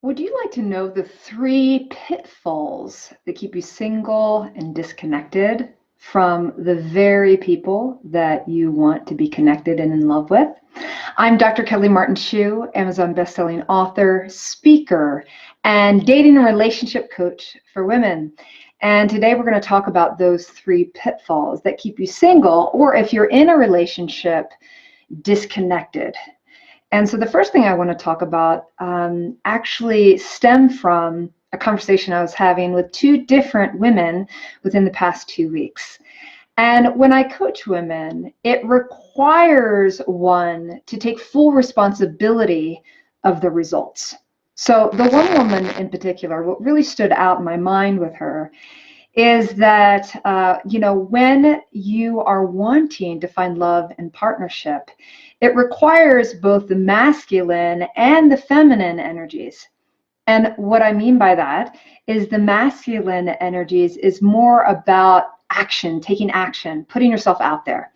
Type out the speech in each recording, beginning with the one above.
Would you like to know the 3 pitfalls that keep you single and disconnected from the very people that you want to be connected and in love with? I'm Dr. Kelly Martin Schuh, Amazon bestselling author, speaker, and dating and relationship coach for women. And today we're going to talk about those 3 pitfalls that keep you single, or if you're in a relationship, disconnected. And so the first thing I want to talk about actually stemmed from a conversation I was having with 2 different women within the past 2 weeks. And when I coach women, it requires one to take full responsibility of the results. So the one woman in particular, what really stood out in my mind with her is that, when you are wanting to find love and partnership, it requires both the masculine and the feminine energies. And what I mean by that is the masculine energies is more about action, taking action, putting yourself out there.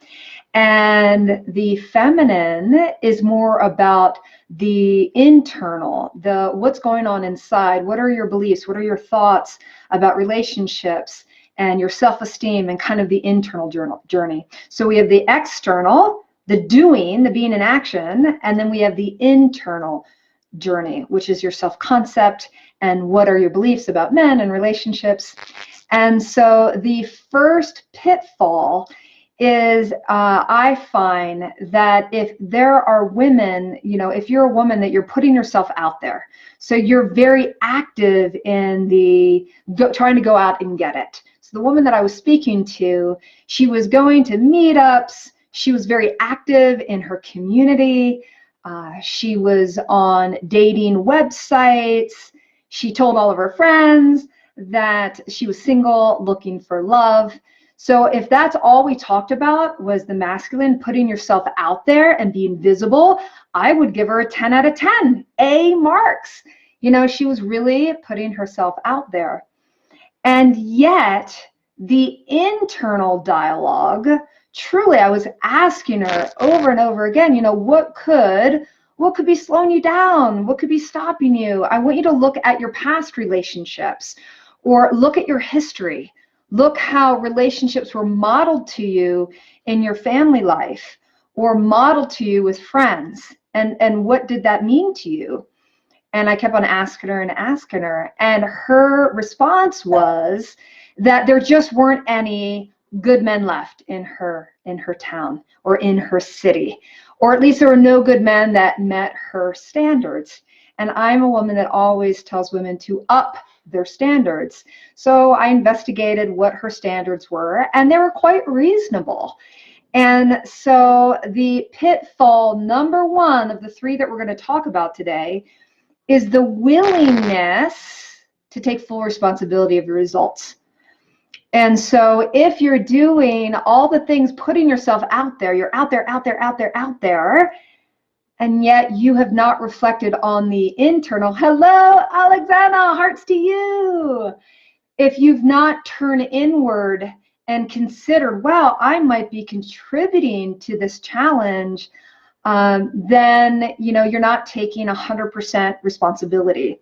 And the feminine is more about the internal, the what's going on inside. What are your beliefs? What are your thoughts about relationships and your self-esteem and kind of the internal journey? So we have the external, the doing, the being in action, and then we have the internal journey, which is your self-concept and what are your beliefs about men and relationships. And so the first pitfall is I find that if there are women, if you're a woman that you're putting yourself out there, so you're very active in trying to go out and get it. So the woman that I was speaking to, she was going to meetups, she was very active in her community, she was on dating websites, she told all of her friends that she was single, looking for love. So if that's all we talked about was the masculine, putting yourself out there and being visible, I would give her a 10 out of 10, A marks. She was really putting herself out there. And yet the internal dialogue, truly, I was asking her over and over again, what could be slowing you down? What could be stopping you? I want you to look at your past relationships or look at your history. Look how relationships were modeled to you in your family life or modeled to you with friends. And what did that mean to you? And I kept on asking her. And her response was that there just weren't any good men left in her town or in her city, or at least there were no good men that met her standards. And I'm a woman that always tells women to up their standards. So I investigated what her standards were, and they were quite reasonable. And so the pitfall number 1 of the 3 that we're going to talk about today is the willingness to take full responsibility of your results. And so if you're doing all the things, putting yourself out there, you're out there, and yet you have not reflected on the internal. Hello, Alexandra, hearts to you. If you've not turned inward and considered, wow, I might be contributing to this challenge, then you're not taking 100% responsibility.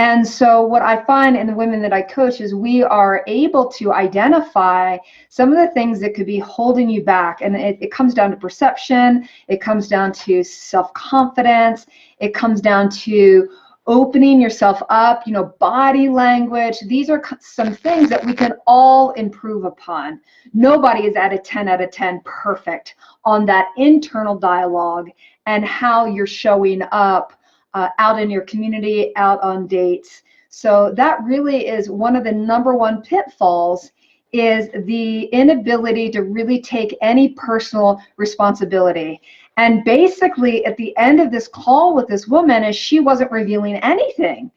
And so what I find in the women that I coach is we are able to identify some of the things that could be holding you back. And it comes down to perception. It comes down to self-confidence. It comes down to opening yourself up, body language. These are some things that we can all improve upon. Nobody is at a 10 out of 10 perfect on that internal dialogue and how you're showing up out in your community, out on dates. So that really is one of the number 1 pitfalls, is the inability to really take any personal responsibility. And basically at the end of this call with this woman, is she wasn't revealing anything.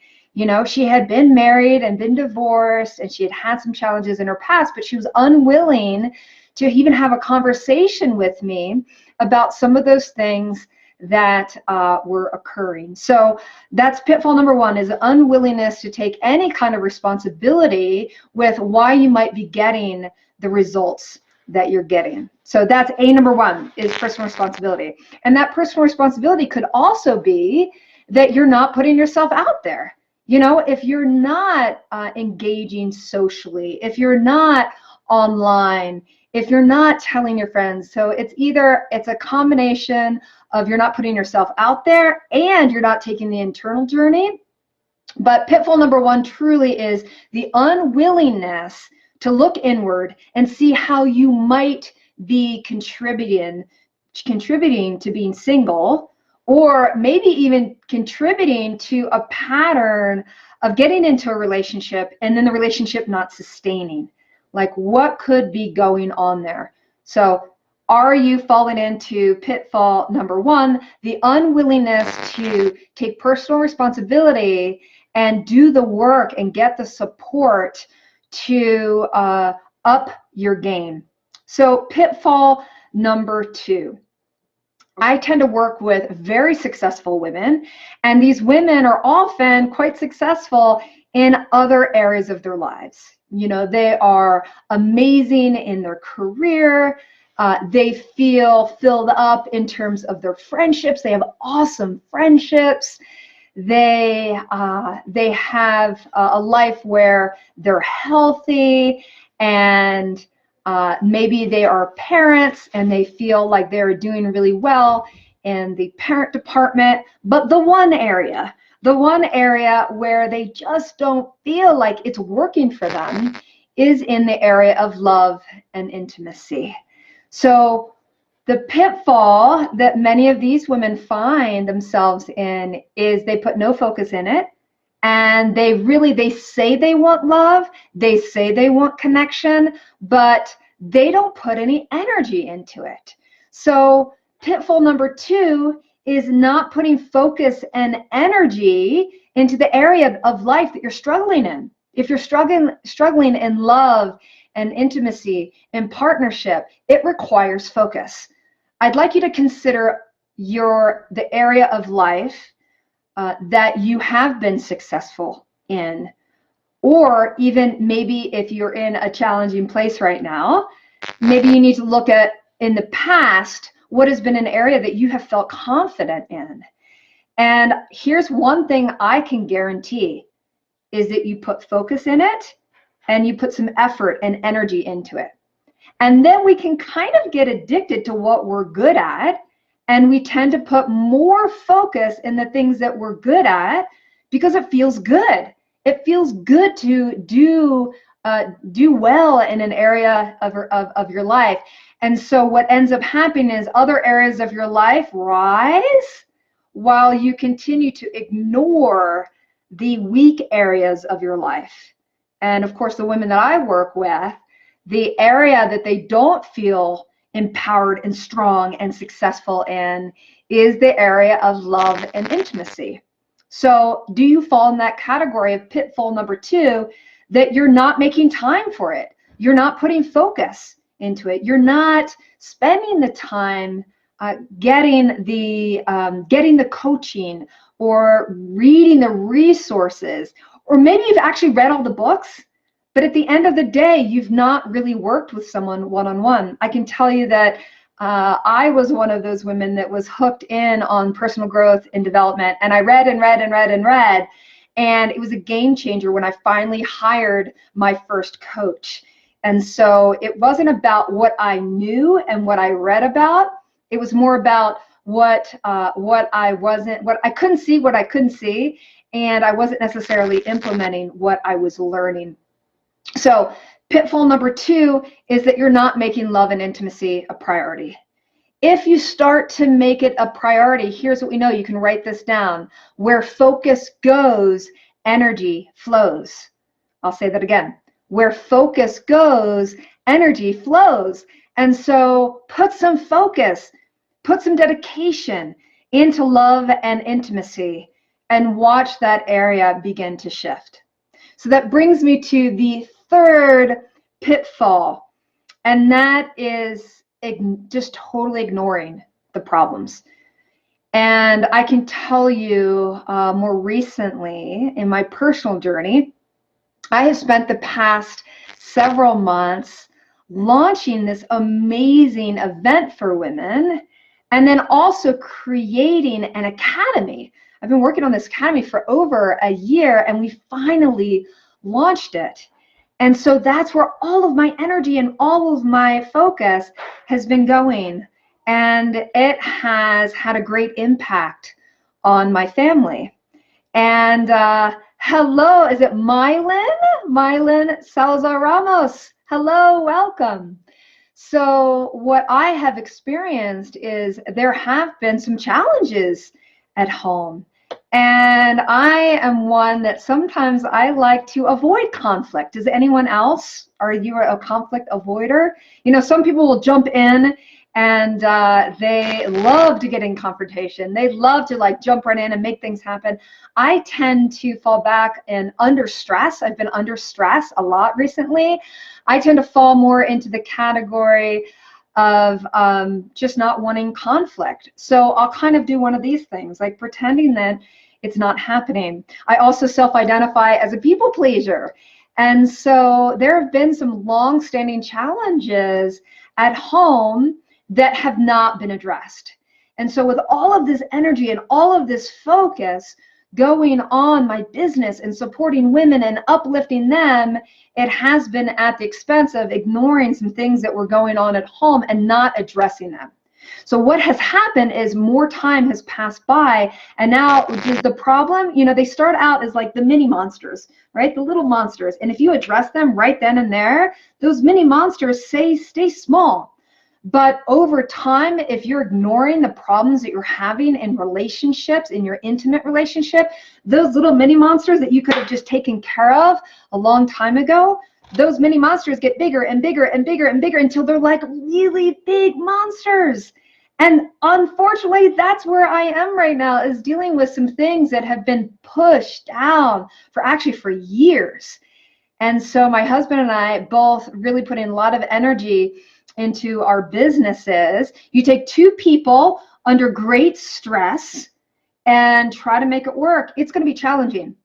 She had been married and been divorced, and she had had some challenges in her past, but she was unwilling to even have a conversation with me about some of those things that were occurring. So that's pitfall number 1, is unwillingness to take any kind of responsibility with why you might be getting the results that you're getting. So that's A number 1, is personal responsibility. And that personal responsibility could also be that you're not putting yourself out there. You know, if you're not engaging socially, if you're not online, if you're not telling your friends. So it's a combination of you're not putting yourself out there and you're not taking the internal journey. But pitfall number one truly is the unwillingness to look inward and see how you might be contributing to being single, or maybe even contributing to a pattern of getting into a relationship and then the relationship not sustaining. Like, what could be going on there? So are you falling into pitfall number one, the unwillingness to take personal responsibility and do the work and get the support to up your game? So pitfall number two, I tend to work with very successful women, and these women are often quite successful in other areas of their lives. You know, they are amazing in their career. They feel filled up in terms of their friendships. They have awesome friendships. They have a life where they're healthy, and maybe they are parents and they feel like they're doing really well in the parent department. But the one area where they just don't feel like it's working for them is in the area of love and intimacy. So the pitfall that many of these women find themselves in is they put no focus in it, and they say they want love, they say they want connection, but they don't put any energy into it. So pitfall number two is not putting focus and energy into the area of life that you're struggling in. If you're struggling in love and intimacy and partnership, it requires focus. I'd like you to consider the area of life that you have been successful in, or even maybe if you're in a challenging place right now, maybe you need to look at in the past what has been an area that you have felt confident in. And here's one thing I can guarantee is that you put focus in it and you put some effort and energy into it. And then we can kind of get addicted to what we're good at, and we tend to put more focus in the things that we're good at because it feels good. It feels good to do well in an area of your life. And so what ends up happening is other areas of your life rise while you continue to ignore the weak areas of your life. And of course, the women that I work with, the area that they don't feel empowered and strong and successful in is the area of love and intimacy. So do you fall in that category of pitfall number two, that you're not making time for it? You're not putting focus into it. You're not spending the time getting the coaching or reading the resources, or maybe you've actually read all the books, but at the end of the day, you've not really worked with someone one-on-one. I can tell you that I was one of those women that was hooked in on personal growth and development, and I read and read and read and read, and it was a game changer when I finally hired my first coach. And so it wasn't about what I knew and what I read about. It was more about what I couldn't see, and I wasn't necessarily implementing what I was learning. So pitfall number two is that you're not making love and intimacy a priority. If you start to make it a priority, here's what we know. You can write this down. Where focus goes, energy flows. I'll say that again. Where focus goes, energy flows. And so put some focus, put some dedication into love and intimacy, and watch that area begin to shift. So that brings me to the third pitfall, and that is just totally ignoring the problems. And I can tell you more recently in my personal journey, I have spent the past several months launching this amazing event for women, and then also creating an academy. I've been working on this academy for over a year, and we finally launched it. And so that's where all of my energy and all of my focus has been going. And it has had a great impact on my family. And hello, is it Mylin? Mylin Salazar Ramos. Hello, welcome. So what I have experienced is there have been some challenges at home. And I am one that sometimes I like to avoid conflict. Does anyone else? Are you a conflict avoider? You know, some people will jump in and they love to get in confrontation. They love to like jump right in and make things happen. I tend to fall back and under stress. I've been under stress a lot recently. I tend to fall more into the category of just not wanting conflict. So I'll kind of do one of these things, like pretending that it's not happening. I also self-identify as a people pleaser. And so there have been some long-standing challenges at home that have not been addressed. And so with all of this energy and all of this focus going on my business and supporting women and uplifting them, it has been at the expense of ignoring some things that were going on at home and not addressing them. So what has happened is more time has passed by, and now the problem, you know, they start out as like the mini monsters, right? The little monsters. And if you address them right then and there, those mini monsters stay small. But over time, if you're ignoring the problems that you're having in relationships, in your intimate relationship, those little mini monsters that you could have just taken care of a long time ago, those mini monsters get bigger and bigger and bigger and bigger until they're like really big monsters. And unfortunately, that's where I am right now, is dealing with some things that have been pushed down for years. And so my husband and I both really put in a lot of energy into our businesses. You take two people under great stress and try to make it work. It's going to be challenging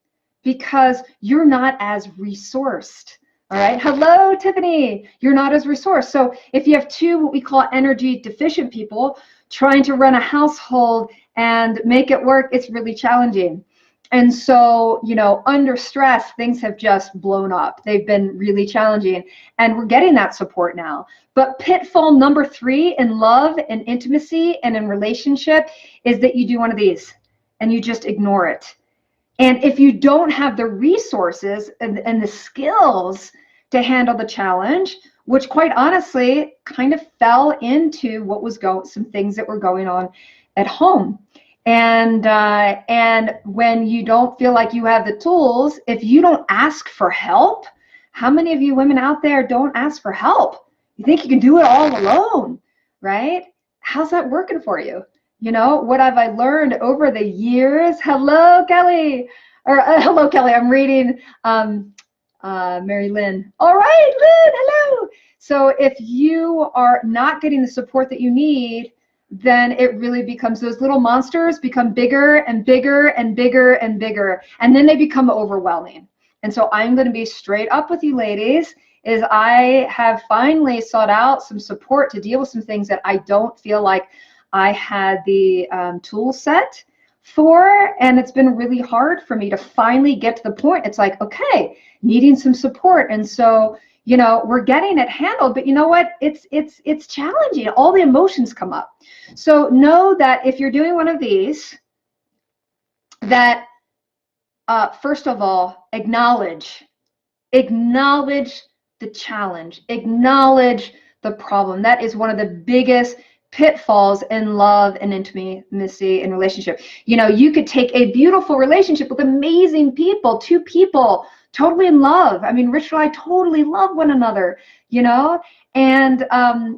because you're not as resourced. All right. Hello, Tiffany. You're not as resourced. So if you have two what we call energy deficient people trying to run a household and make it work, it's really challenging. And so, you know, under stress, things have just blown up. They've been really challenging, and we're getting that support now. But pitfall number 3 in love and intimacy and in relationship is that you do one of these and you just ignore it. And if you don't have the resources and the skills to handle the challenge, which quite honestly kind of fell into what was some things that were going on at home. And when you don't feel like you have the tools, if you don't ask for help, how many of you women out there don't ask for help? You think you can do it all alone, right? How's that working for you? You know, what have I learned over the years? Hello, Kelly. Or hello, Kelly. I'm reading Mary Lynn. All right, Lynn, hello. So if you are not getting the support that you need, then it really becomes, those little monsters become bigger and bigger and bigger and bigger, and then they become overwhelming. And so I'm going to be straight up with you ladies, is I have finally sought out some support to deal with some things that I don't feel like I had the tool set for, and it's been really hard for me to finally get to the point. It's like, okay, needing some support. And so, you know, we're getting it handled, but you know what? It's challenging. All the emotions come up. So know that if you're doing one of these, that first of all, acknowledge the challenge, acknowledge the problem. That is one of the biggest pitfalls in love and intimacy and relationship. You know, you could take a beautiful relationship with amazing people, two people totally in love. I mean, Rich and I totally love one another, you know, and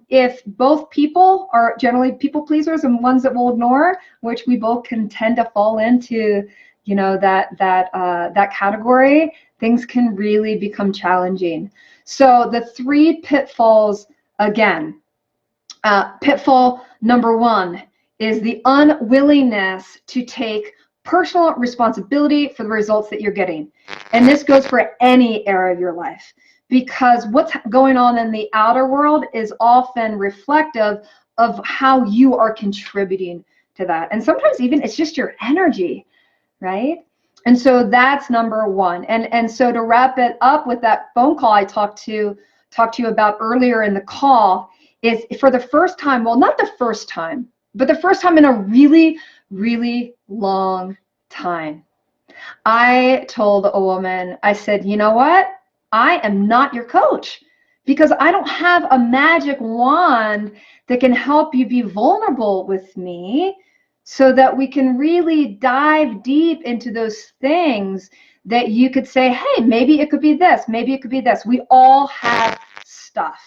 if both people are generally people pleasers and ones that we'll ignore, which we both can tend to fall into, you know, that category, things can really become challenging. So the 3 pitfalls again. Pitfall number 1 is the unwillingness to take personal responsibility for the results that you're getting. And this goes for any area of your life, because what's going on in the outer world is often reflective of how you are contributing to that. And sometimes even it's just your energy. right? And so that's number one. And so to wrap it up with that phone call I talked to you about earlier in the call, is for the first time, well, not the first time, but the first time in a really, really long time, I told a woman, I said, you know what? I am not your coach, because I don't have a magic wand that can help you be vulnerable with me so that we can really dive deep into those things that you could say, hey, maybe it could be this, maybe it could be this. We all have stuff.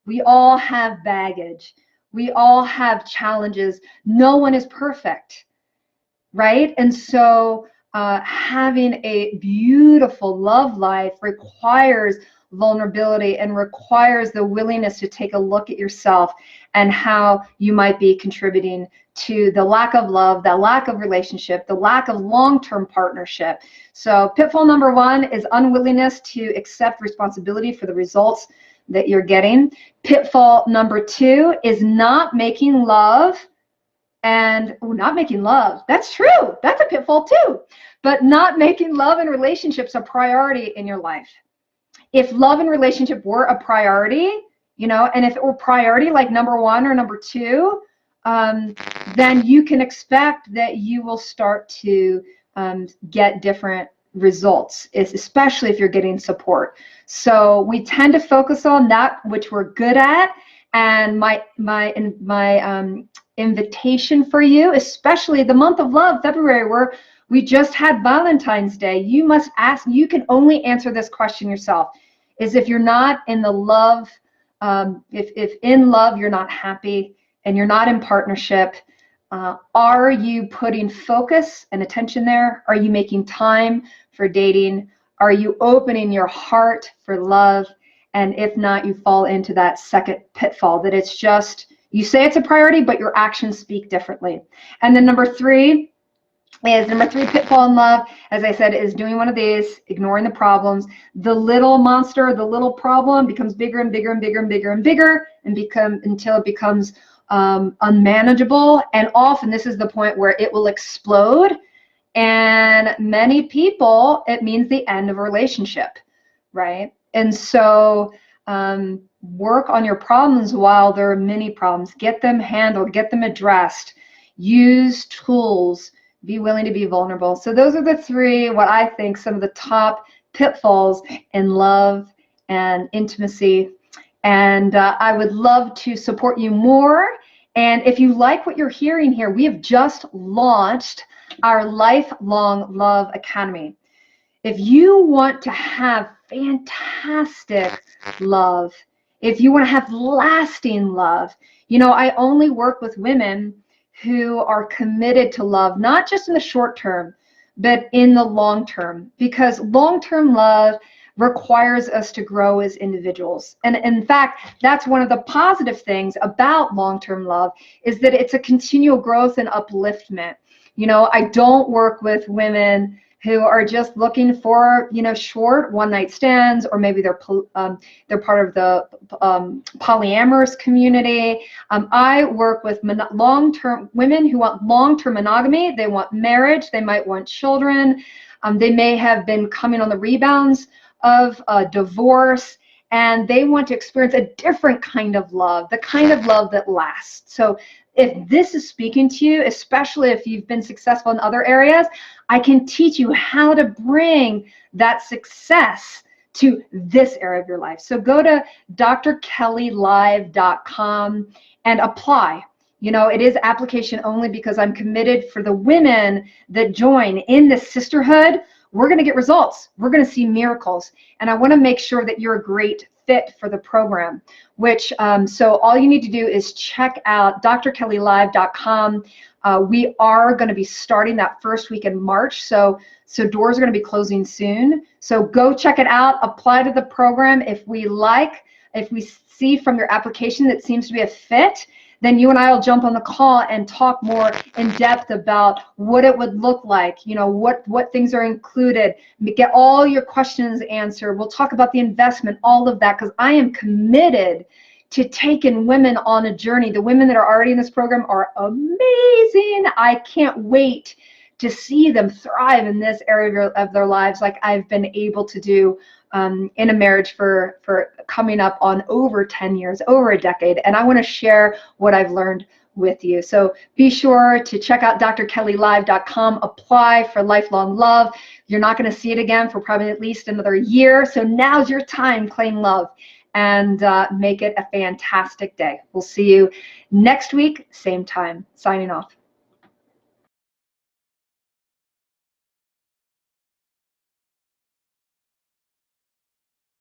We all have baggage. We all have challenges. No one is perfect, right? And so having a beautiful love life requires vulnerability and requires the willingness to take a look at yourself and how you might be contributing to the lack of love, the lack of relationship, the lack of long-term partnership. So pitfall number one is unwillingness to accept responsibility for the results that you're getting. Pitfall number two is not making love. And not making love, that's true, that's a pitfall too, but not making love and relationships a priority in your life. If love and relationship were a priority, and if it were priority like number one or number two, then you can expect that you will start to get different results, especially if you're getting support. So we tend to focus on that which we're good at. And my invitation for you, especially the month of love, February, where we just had Valentine's Day, you must ask, you can only answer this question yourself, is if you're not in the love, if in love you're not happy and you're not in partnership, are you putting focus and attention there? Are you making time for dating? Are you opening your heart for love? And if not, you fall into that second pitfall, that it's just, you say it's a priority, but your actions speak differently. And then number three pitfall in love, as I said, is doing one of these, ignoring the problems. The little monster, the little problem becomes bigger and bigger and bigger and bigger and bigger until it becomes unmanageable. And often this is the point where it will explode. And many people, it means the end of a relationship, right? And so work on your problems while there are many problems. Get them handled, get them addressed. Use tools, be willing to be vulnerable. So those are the three, what I think, some of the top pitfalls in love and intimacy. And I would love to support you more. And if you like what you're hearing here, we have just launched our Lifelong Love Academy. If you want to have fantastic love, if you want to have lasting love, I only work with women who are committed to love, not just in the short term, but in the long term, because long-term love requires us to grow as individuals. And in fact, that's one of the positive things about long-term love, is that it's a continual growth and upliftment. I don't work with women who are just looking for, short one-night stands, or maybe they're part of the polyamorous community. I work with long-term women who want long-term monogamy. They want marriage. They might want children. They may have been coming on the rebounds of divorce, and they want to experience a different kind of love, the kind of love that lasts. So if this is speaking to you, especially if you've been successful in other areas, I can teach you how to bring that success to this area of your life. So go to drkellylive.com and apply. It is application only, because I'm committed for the women that join in this sisterhood. We're going to get results. We're going to see miracles. And I want to make sure that you're a great fit for the program, which, so all you need to do is check out drkellylive.com. We are going to be starting that first week in March. So doors are going to be closing soon. So go check it out, apply to the program. If we see from your application that seems to be a fit, then you and I will jump on the call and talk more in depth about what it would look like, what things are included, get all your questions answered. We'll talk about the investment, all of that, because I am committed to taking women on a journey. The women that are already in this program are amazing. I can't wait to see them thrive in this area of their lives like I've been able to do in a marriage for coming up on over 10 years, over a decade. And I want to share what I've learned with you. So be sure to check out drkellylive.com, apply for lifelong love. You're not going to see it again for probably at least another year. So now's your time. Claim love and make it a fantastic day. We'll see you next week, same time. Signing off.